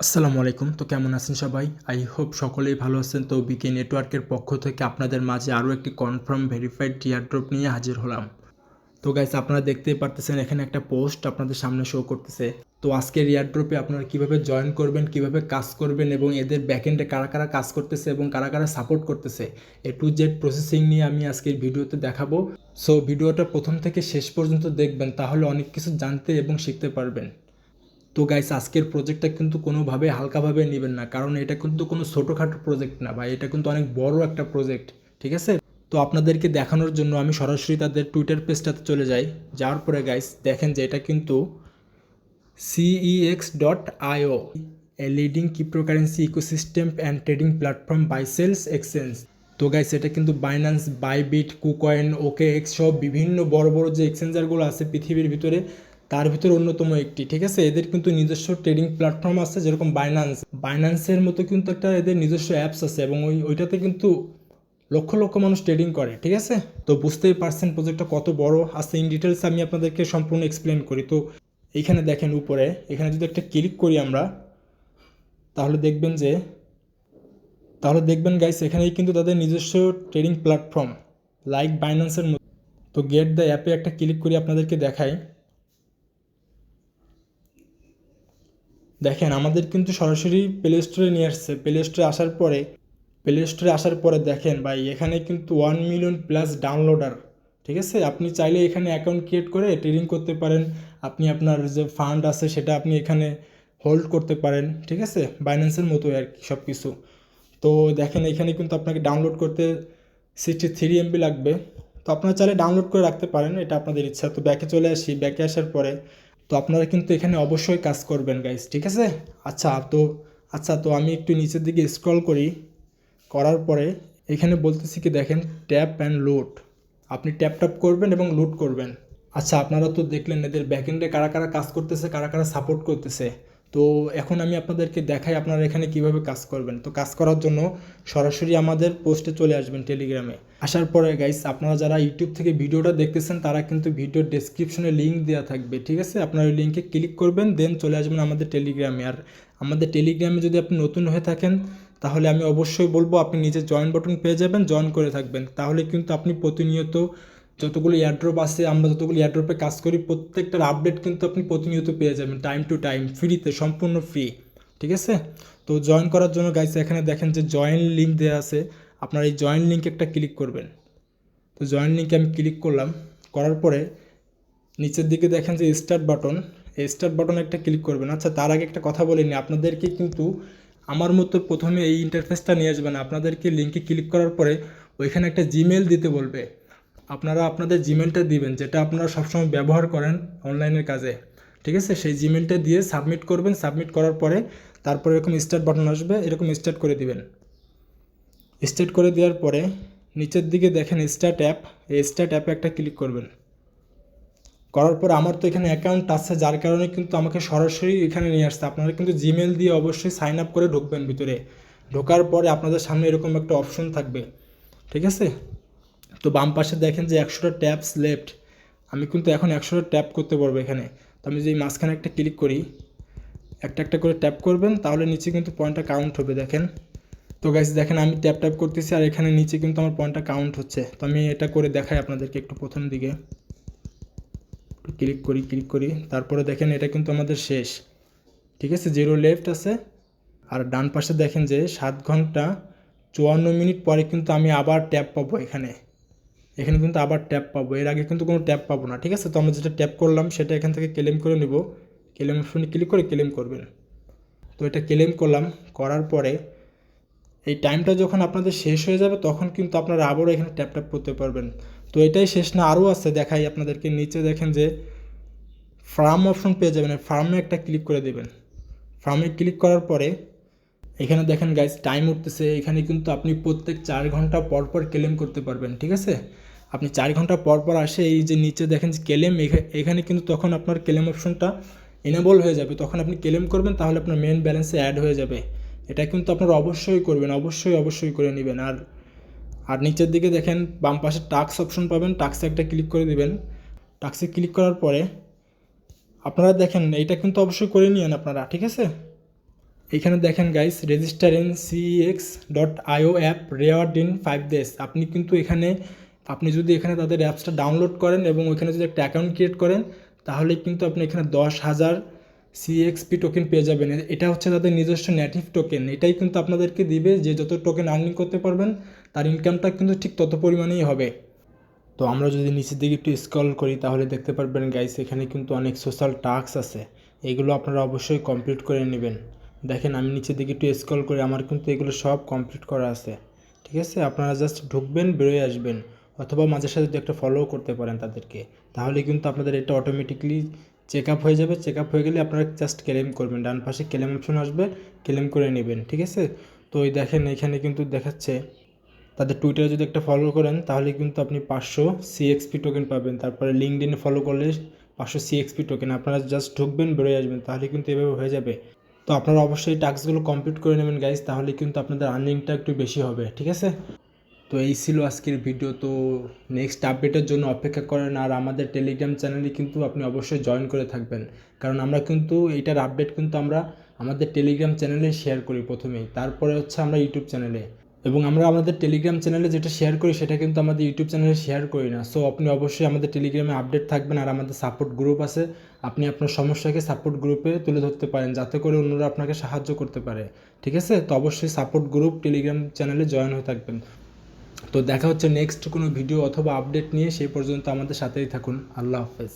আসসালামু আলাইকুম। তো কেমন আছেন সবাই? আই হোপ সকলেই ভালো আছেন। তো বিকে নেটওয়ার্কের পক্ষ থেকে আপনাদের মাঝে আরও একটি কনফার্ম ভেরিফাইড টিয়ারড্রপ নিয়ে হাজির হলাম। তো গাইস, আপনারা দেখতেই পারতেছেন এখানে একটা পোস্ট আপনাদের সামনে শো করতেছে। তো আজকের এয়ারড্রপে আপনারা কিভাবে জয়েন করবেন, কিভাবে কাজ করবেন এবং এদের ব্যাকএন্ডে কারা কারা কাজ করতেছে এবং কারা কারা সাপোর্ট করতেছে, এ টু জেড প্রসেসিং নিয়ে আমি আজকের ভিডিওতে দেখাবো। সো ভিডিওটা প্রথম থেকে শেষ পর্যন্ত দেখবেন, তাহলে অনেক কিছু জানতে এবং শিখতে পারবেন। তো গাইস, আজকের প্রজেক্টটা কিন্তু কোনোভাবে হালকাভাবে নেবেন না, কারণ এটা কিন্তু কোনো ছোটোখাটো প্রজেক্ট না ভাই, এটা কিন্তু অনেক বড় একটা প্রজেক্ট, ঠিক আছে? তো আপনাদেরকে দেখানোর জন্য আমি সরাসরি তাদের টুইটার পেজটাতে চলে যাই। যাওয়ার পরে গাইস দেখেন যে এটা কিন্তু CEX.io, a leading cryptocurrency ecosystem and trading platform buy sells exchange. তো গাইস, এটা কিন্তু বাইন্যান্স, বাইবিট, কুকয়েন, OKX সব বিভিন্ন বড় বড় যে এক্সচেঞ্জারগুলো আছে পৃথিবীর ভিতরে, তার ভিতরে অন্যতম একটি, ঠিক আছে? এদের কিন্তু নিজস্ব ট্রেডিং প্ল্যাটফর্ম আছে, যেরকম বাইন্যান্সের মতো কিন্তু একটা এদের নিজস্ব অ্যাপস আছে, এবং ওইটাতে কিন্তু লক্ষ লক্ষ মানুষ ট্রেডিং করে, ঠিক আছে? তো বুঝতেই পারছেন প্রজেক্টটা কত বড় আছে। ইন ডিটেলস আমি আপনাদেরকে সম্পূর্ণ এক্সপ্লেন করি। তো এইখানে দেখেন উপরে, এখানে যদি একটা ক্লিক করি আমরা, তাহলে দেখবেন গাইস, এখানেই কিন্তু তাদের নিজস্ব ট্রেডিং প্ল্যাটফর্ম লাইক বাইন্যান্সের মতো। তো গেট দ্য অ্যাপে একটা ক্লিক করি, আপনাদেরকে দেখাই। দেখেন আমাদের কিন্তু সরাসরি প্লে স্টোরে নিয়ে আসছে। প্লে স্টোরে আসার পরে দেখেন ভাই, এখানে কিন্তু 1 মিলিয়ন প্লাস ডাউনলোডার, ঠিক আছে? আপনি চাইলে এখানে অ্যাকাউন্ট ক্রিয়েট করে ট্রেডিং করতে পারেন। আপনি আপনার যে ফান্ড আছে সেটা আপনি এখানে হোল্ড করতে পারেন, ঠিক আছে? বাইন্যান্সের মতো আর কি সব কিছু। তো দেখেন এখানে কিন্তু আপনাকে ডাউনলোড করতে 63 MB লাগবে। তো আপনারা চাইলে ডাউনলোড করে রাখতে পারেন, এটা আপনাদের ইচ্ছা। তো ব্যাকে চলে আসি। ব্যাকে আসার পরে তো আপনারা কিন্তু এখানে অবশ্যই কাজ করবেন গাইস, ঠিক আছে? আচ্ছা তো আমি একটু নিচের দিকে স্ক্রল করি। করার পরে এখানে বলতেছি কি, দেখেন ট্যাপ অ্যান্ড লোড। আপনি ট্যাপ করবেন এবং লোড করবেন। আচ্ছা, আপনারা তো দেখলেন এদের ব্যাকএন্ডে কারা কারা কাজ করতেছে, কারা কারা সাপোর্ট করতেছে। তো এখন আমি আপনাদেরকে দেখাই আপনারা এখানে কিভাবে কাজ করবেন। তো কাজ করার জন্য সরাসরি আমাদের পোস্টে চলে আসবেন টেলিগ্রামে। আসার পরে গাইস, আপনারা যারা ইউটিউব থেকে ভিডিওটা দেখতেছেন তারা কিন্তু ভিডিওর ডেসক্রিপশনে লিঙ্ক দেওয়া থাকবে, ঠিক আছে? আপনারা ওই লিঙ্কে ক্লিক করবেন, দেন চলে আসবেন আমাদের টেলিগ্রামে। আর আমাদের টেলিগ্রামে যদি আপনি নতুন হয়ে থাকেন, তাহলে আমি অবশ্যই বলবো আপনি নিজে জয়েন বাটন পেয়ে যাবেন, জয়েন করে থাকবেন। তাহলে কিন্তু আপনি প্রতিনিয়ত যতগুলো এয়ারড্রপ আছে, আমরা যতগুলো এয়ারড্রপে কাজ করি, প্রত্যেকটার আপডেট কিন্তু আপনি প্রতিনিয়ত পেয়ে যাবেন, টাইম টু টাইম, ফ্রিতে, সম্পূর্ণ ফ্রি, ঠিক আছে? তো জয়েন করার জন্য গাইস এখানে দেখেন যে জয়েন লিঙ্ক দেওয়া আছে। আপনার এই জয়েন লিঙ্কে একটা ক্লিক করবেন। তো জয়েন লিঙ্কে আমি ক্লিক করলাম। করার পরে নিচের দিকে দেখেন যে স্টার্ট বাটন, এই স্টার্ট বাটনে একটা ক্লিক করবেন। আচ্ছা, তার আগে একটা কথা বলিনি, আপনাদেরকে কিন্তু আমার মতো প্রথমে এই ইন্টারফেসটা নিয়ে আসবেন। আপনাদেরকে লিঙ্কে ক্লিক করার পরে ওইখানে একটা জিমেল দিতে বলবে। আপনারা আপনাদের জিমেলটা দিবেন, যেটা আপনারা সবসময় ব্যবহার করেন অনলাইনের কাজে, ঠিক আছে? সেই জিমেলটা দিয়ে সাবমিট করবেন। সাবমিট করার পরে তারপরে এরকম স্টার্ট বাটন আসবে, এরকম স্টার্ট করে দিবেন। স্টার্ট করে দেওয়ার পরে নিচের দিকে দেখেন স্টার্ট অ্যাপ, এই স্টার্ট অ্যাপে একটা ক্লিক করবেন। করার পর আমার তো এখানে অ্যাকাউন্ট আছে, যার কারণে কিন্তু আমাকে সরাসরি এখানে নিয়ে আসছে। আপনারা কিন্তু জিমেল দিয়ে অবশ্যই সাইন আপ করে ঢুকবেন ভিতরে। ঢোকার পরে আপনাদের সামনে এরকম একটা অপশন থাকবে, ঠিক আছে? তো বাম পাশে দেখেন যে 100টা ট্যাপস লেফট। আমি কিন্তু এখন 100টা ট্যাপ করতে পারবো এখানে। তো আমি যদি মাঝখানে একটা ক্লিক করি, একটা একটা করে ট্যাপ করবেন, তাহলে নিচে কিন্তু পয়েন্টটা কাউন্ট হবে, দেখেন। তো গাইস দেখেন আমি ট্যাপ করতেছি, আর এখানে নিচে কিন্তু আমার পয়েন্টটা কাউন্ট হচ্ছে। তো আমি এটা করে দেখাই আপনাদেরকে একটু। প্রথম দিকে ক্লিক করি, তারপরে দেখেন এটা কিন্তু আমাদের শেষ, ঠিক আছে? 0 লেফট আছে। আর ডান পাশে দেখেন যে 7 ঘন্টা 54 মিনিট পরে কিন্তু আমি আবার ট্যাপ পাবো এখানে। এখানে কিন্তু আবার ট্যাপ পাবো, এর আগে কিন্তু কোনো ট্যাপ পাবো না, ঠিক আছে? তো আমরা যেটা ট্যাপ করলাম সেটা এখান থেকে ক্লেম করে নেব। ক্লেম অপশনে ক্লিক করে ক্লেম করবেন। তো এটা ক্লেম করলাম। করার পরে এই টাইমটা যখন আপনাদের শেষ হয়ে যাবে, তখন কিন্তু আপনারা আবারও এখানে ট্যাপ করতে পারবেন। তো এটাই শেষ না, আরও আছে, দেখাই আপনাদেরকে। নিচে দেখেন যে ফার্ম অপশন পেয়ে যাবেন, ফার্মে একটা ক্লিক করে দেবেন। ফার্মে ক্লিক করার পরে এখানে দেখেন গাইস টাইম উঠতেছে। এখানে কিন্তু আপনি প্রত্যেক 4 ঘন্টা পর পর ক্লেম করতে পারবেন, ঠিক আছে? আপনি 4 ঘন্টা পর পর আসে এই যে নিচে দেখেন যে ক্লেম, এখানে কিন্তু তখন আপনার ক্লেম অপশনটা এনেবল হয়ে যাবে। তখন আপনি ক্লেম করবেন, তাহলে আপনার মেন ব্যালেন্সে অ্যাড হয়ে যাবে। এটা কিন্তু আপনারা অবশ্যই করবেন, অবশ্যই করে নেবেন। আর নিচের দিকে দেখেন বাম পাশে টাস্ক অপশন পাবেন, টাস্কে একটা ক্লিক করে দিবেন। টাস্কে ক্লিক করার পরে আপনারা দেখেন এইটা কিন্তু অবশ্যই করে নিন আপনারা, ঠিক আছে? এখানে দেখেন guys, register in CEX.io app reward in 5 days। আপনি কিন্তু এখানে আপনি যদি এখানে তাদের অ্যাপসটা ডাউনলোড করেন এবং ওইখানে যদি একটা অ্যাকাউন্ট ক্রিয়েট করেন, তাহলে কিন্তু আপনি এখানে 10,000 CXP টোকেন পেয়ে যাবেন। এটা হচ্ছে তাদের নিজস্ব নেটিভ টোকেন। এটাই কিন্তু আপনাদেরকে দিবে, যে যত টোকেন আর্নিং করতে পারবেন তার ইনকামটা কিন্তু ঠিক তত পরিমাণেই হবে। তো আমরা যদি নিচের দিকে একটু স্ক্রল করি তাহলে দেখতে পারবেন গাইস, এখানে কিন্তু অনেক সোশ্যাল টাস্ক আছে। এগুলো আপনারা অবশ্যই কমপ্লিট করে নেবেন। দেখেন আমি নিচের দিকে একটু স্ক্রল করি, আমার কিন্তু এগুলো সব কমপ্লিট করা আছে। ঠিক আছে, আপনারা জাস্ট ঢুকবেন, বেরোয় আসবেন, অথবা মাঝে সাথে যদি একটা ফলো করতে পারেন তাদেরকে, তাহলে কিন্তু আপনাদের এটা অটোমেটিকলি চেক আপ হয়ে যাবে। চেক আপ হয়ে গেলে আপনারা জাস্ট ক্লেম করবেন, ডান পাশে ক্লেম অপশন আসবে, ক্লেম করে নেবেন। ঠিক আছে, তো ওই দেখেন এখানে কিন্তু দেখাচ্ছে তাদের টুইটারে যদি একটা ফলো করেন তাহলে কিন্তু আপনি 500 CXP টোকেন পাবেন। তারপরে লিঙ্কডইনে ফলো করলে 500 CXP টোকেন। আপনারা জাস্ট ঢুকবেন, বেরোয় আসবেন, তাহলে কিন্তু এভাবে হয়ে যাবে। তো আপনারা অবশ্যই টাস্কগুলো কমপ্লিট করে নেবেন গাইজ, তাহলে কিন্তু আপনাদের আর্নিংটা একটু বেশি হবে। ঠিক আছে, তো এই ছিল আজকের ভিডিও। তো নেক্সট আপডেটের জন্য অপেক্ষা করেন, আর আমাদের টেলিগ্রাম চ্যানেলে কিন্তু আপনি অবশ্যই জয়েন করে থাকবেন, কারণ আমরা কিন্তু এইটার আপডেট কিন্তু আমরা আমাদের টেলিগ্রাম চ্যানেলে শেয়ার করি প্রথমেই, তারপরে হচ্ছে আমরা ইউটিউব চ্যানেলে। এবং আমরা আমাদের টেলিগ্রাম চ্যানেলে যেটা শেয়ার করি সেটা কিন্তু আমাদের ইউটিউব চ্যানেলে শেয়ার করি না। সো আপনি অবশ্যই আমাদের টেলিগ্রামে আপডেট থাকবেন। আর আমাদের সাপোর্ট গ্রুপ আছে, আপনি আপনার সমস্যাকে সাপোর্ট গ্রুপে তুলে ধরতে পারেন, যাতে করে অন্যরা আপনাকে সাহায্য করতে পারে। ঠিক আছে, তো অবশ্যই সাপোর্ট গ্রুপ টেলিগ্রাম চ্যানেলে জয়েন হয়ে থাকবেন। তো দেখা হচ্ছে নেক্সট কোনো ভিডিও অথবা আপডেট নিয়ে, সেই পর্যন্ত আমাদের সাথেই থাকুন। আল্লাহ হাফেজ।